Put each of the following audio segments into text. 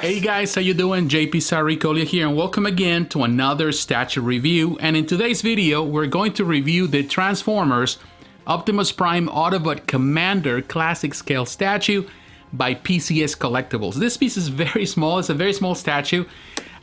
Hey guys, how you doing? jpsarrireviews here, and welcome again to another statue review. And in today's video, we're going to review the Transformers Optimus Prime Autobot Commander Classic Scale statue by PCS Collectibles. This piece is very small. It's a very small statue.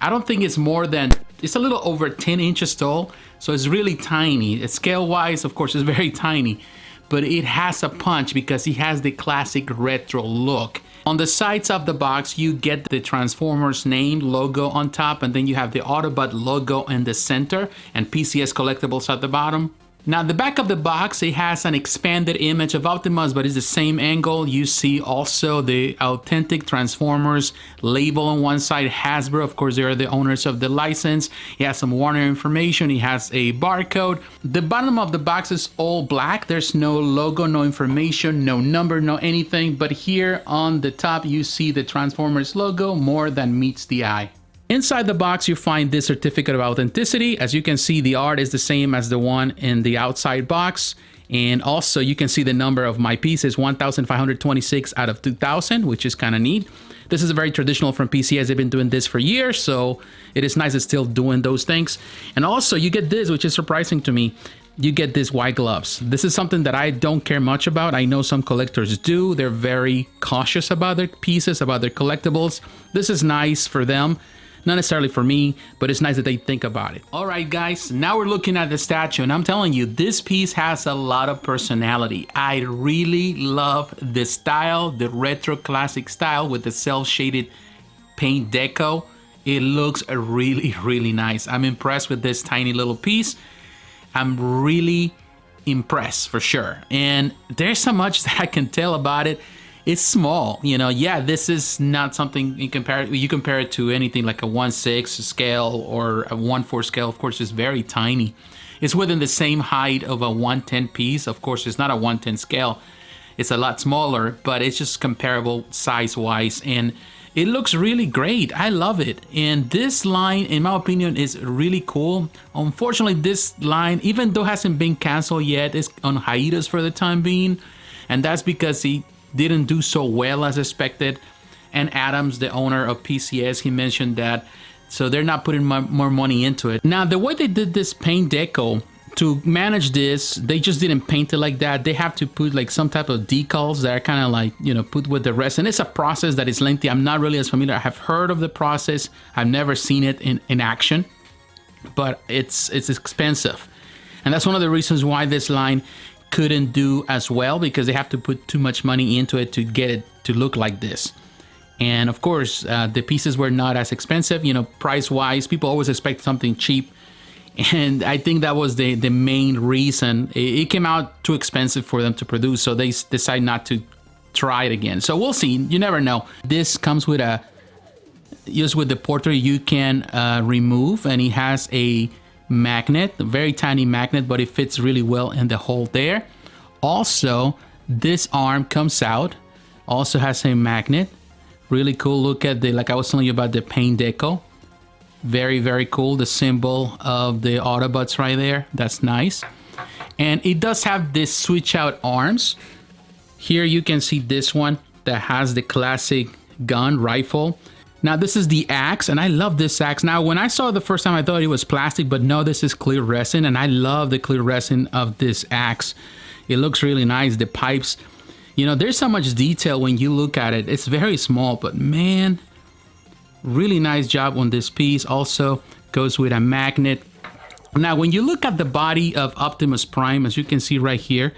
I don't think it's more than, it's a little over 10 inches tall, so it's really tiny. Scale-wise, of course, it's very tiny, but it has a punch because it has the classic retro look. On the sides of the box, you get the Transformers name logo on top, and then you have the Autobot logo in the center and PCS Collectibles at the bottom. Now, the back of the box, it has an expanded image of Optimus, but it's the same angle. You see also the authentic Transformers label on one side, Hasbro. Of course, they are the owners of the license. It has some Warner information. It has a barcode. The bottom of the box is all black. There's no logo, no information, no number, no anything. But here on the top, you see the Transformers logo more than meets the eye. Inside the box, you find this certificate of authenticity. As you can see, the art is the same as the one in the outside box. And also you can see the number of my pieces, 1,526 out of 2,000, which is kind of neat. This is very traditional from PCS. They've been doing this for years, so it is nice it's still doing those things. And also you get this, which is surprising to me. You get these white gloves. This is something that I don't care much about. I know some collectors do. They're very cautious about their pieces, about their collectibles. This is nice for them. Not necessarily for me, but it's nice that they think about it. All right, guys, now we're looking at the statue, and I'm telling you, this piece has a lot of personality. I really love the style, the retro classic style with the cel-shaded paint deco. It looks really, really nice. I'm impressed with this tiny little piece. I'm really impressed for sure. And there's so much that I can tell about it. It's small, you know. Yeah, this is not something you compare it to anything like a 1/6 scale or a 1/4 scale. Of course, it's very tiny. It's within the same height of a 1/10 piece. Of course, it's not a 1/10 scale. It's a lot smaller, but it's just comparable size-wise, and it looks really great. I love it. And this line, in my opinion, is really cool. Unfortunately, this line, even though it hasn't been canceled yet, is on hiatus for the time being, and that's because he didn't do so well as expected. And Adams, the owner of PCS, he mentioned that, so they're not putting more money into it. Now, the way they did this paint deco, to manage this, they just didn't paint it like that. They have to put like some type of decals that are kind of like, you know, put with the rest. And it's a process that is lengthy. I'm not really as familiar. I have heard of the process. I've never seen it in action, but it's expensive. And that's one of the reasons why this line couldn't do as well, because they have to put too much money into it to get it to look like this. And of course, the pieces were not as expensive, you know, price-wise. People always expect something cheap, and I think that was the main reason. It came out too expensive for them to produce, so they decide not to try it again. So we'll see. You never know. This comes with just with the portrait you can remove, and it has a magnet, a very tiny magnet, but it fits really well in the hole there. Also, this arm comes out, also has a magnet. Really cool. Look at the, like I was telling you about the paint deco. Very, very cool. The symbol of the Autobots right there. That's nice. And it does have this switch out arms. Here you can see this one that has the classic gun rifle. Now, this is the axe, and I love this axe. Now, when I saw it the first time, I thought it was plastic, but no, this is clear resin, and I love the clear resin of this axe. It looks really nice. The pipes, you know, there's so much detail when you look at it. It's very small, but man, really nice job on this piece. Also goes with a magnet. Now, when you look at the body of Optimus Prime, as you can see right here,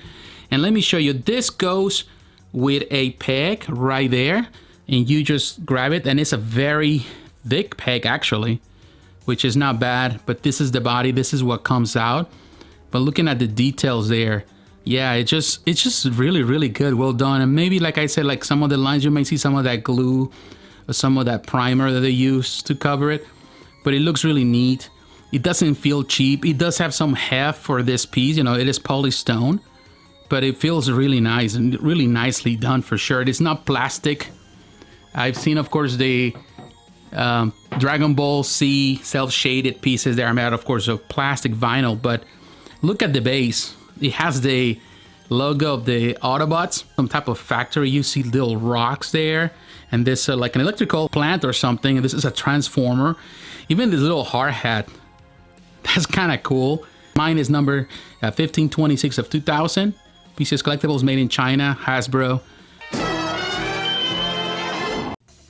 and let me show you, this goes with a peg right there. And you just grab it, and it's a very thick peg actually, which is not bad. But this is the body, this is what comes out. But looking at the details there, yeah, it's just really, really good, well done. And maybe, like I said, like some of the lines, you may see some of that glue or some of that primer that they use to cover it, but it looks really neat. It doesn't feel cheap. It does have some heft for this piece, you know, it is polystone, but it feels really nice and really nicely done for sure. It's not plastic. I've seen, of course, the Dragon Ball Z self-shaded pieces that are made, of course, of plastic vinyl, but look at the base. It has the logo of the Autobots, some type of factory. You see little rocks there, and this like an electrical plant or something. And this is a transformer. Even this little hard hat, that's kind of cool. Mine is number 1526 of 2000. PCS Collectibles, made in China, Hasbro.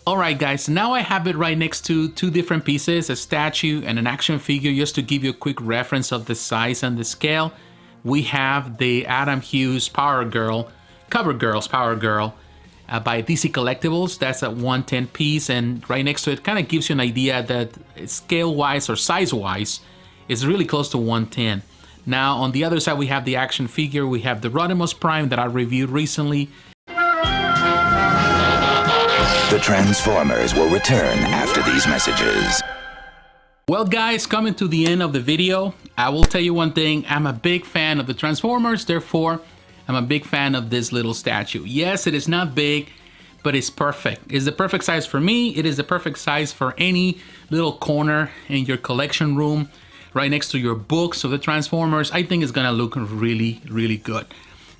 Alright guys, now I have it right next to two different pieces, a statue and an action figure, just to give you a quick reference of the size and the scale. We have the Adam Hughes Power Girl, Cover Girls Power Girl by DC Collectibles. That's a 110 piece, and right next to it kind of gives you an idea that scale-wise or size-wise, it's really close to 110. Now on the other side we have the action figure. We have the Optimus Prime that I reviewed recently. The Transformers will return after these messages. Well guys, coming to the end of the video, I will tell you one thing. I'm a big fan of the Transformers, therefore I'm a big fan of this little statue. Yes, it is not big, but it's perfect. It's the perfect size for me. It is the perfect size for any little corner in your collection room, right next to your books of the Transformers. I think it's gonna look really, really good.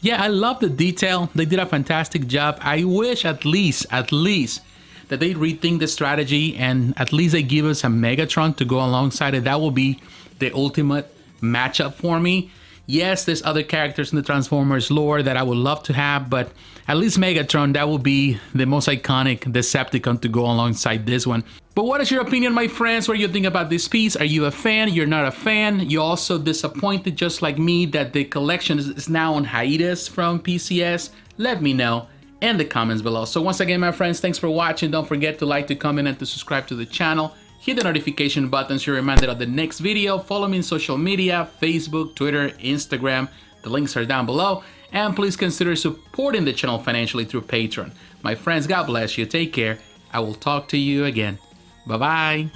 Yeah, I love the detail. They did a fantastic job. I wish at least that they rethink the strategy and at least they give us a Megatron to go alongside it. That will be the ultimate matchup for me. Yes, there's other characters in the Transformers lore that I would love to have, but at least Megatron, that will be the most iconic Decepticon to go alongside this one. But what is your opinion, my friends? What do you think about this piece? Are you a fan? You're not a fan? You're also disappointed, just like me, that the collection is now on hiatus from PCS? Let me know in the comments below. So once again, my friends, thanks for watching. Don't forget to like, to comment, and to subscribe to the channel. Hit the notification button so you're reminded of the next video. Follow me on social media, Facebook, Twitter, Instagram. The links are down below. And please consider supporting the channel financially through Patreon. My friends, God bless you. Take care. I will talk to you again. Bye-bye.